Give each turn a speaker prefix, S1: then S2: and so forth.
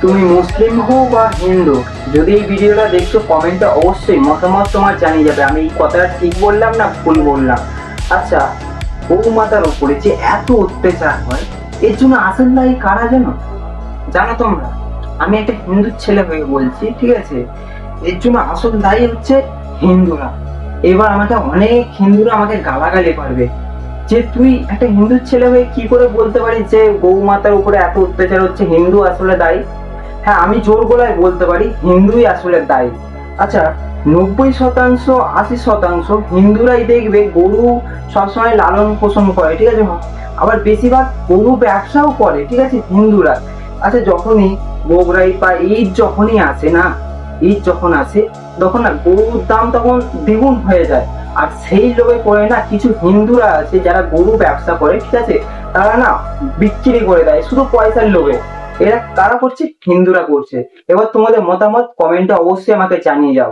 S1: তুমি মুসলিম হও বা হিন্দু, যদি এই ভিডিওটা দেখছো কমেন্টে অবশ্যই মতামত তোমার জানিয়ে যাবে আমি এই কথাটা ঠিক বললাম না ভুল বললাম। আচ্ছা, গৌ মাতার উপরে যে এত অত্যাচার হয়, এর জন্য আসল দায়ী কারা জানো? জানো তোমরা? আমি একটা হিন্দু ছেলে হয়ে বলছি, ঠিক আছে? এর জন্য আসল দায়ী হচ্ছে হিন্দুরা। এবার আমাকে অনেক হিন্দুরা আমাকে গালাগালি পারবে যে তুই একটা হিন্দু ছেলে হয়ে কি করে বলতে পারিস যে গৌ মাতার উপরে এত অত্যাচার হচ্ছে, হিন্দু আসলে দায়ী? হ্যাঁ, আমি জোর গলায় বলতে পারি হিন্দুই আসলে দায়ী। আচ্ছা, 90% 80% হিন্দুরাই দেখবে গরু সবসময় লালন পোষণ করে, ঠিক আছে? আবার বেশিরভাগ গরু ব্যবসাও করে, ঠিক আছে, হিন্দুরা। আচ্ছা, যখনই বকরা ঈদ বা ঈদ যখনই আসে না, ঈদ যখন আসে তখন না গরুর দাম তখন দ্বিগুণ হয়ে যায়। আর সেই লোভে করে না কিছু হিন্দুরা আছে যারা গরু ব্যবসা করে, ঠিক আছে, তারা না বিক্রি করে দেয় শুধু পয়সার লোভে। এরা কারা করছে? হিন্দুরা করছে। এবার তোমাদের মতামত কমেন্টে অবশ্যই আমাকে জানিয়ে যাও।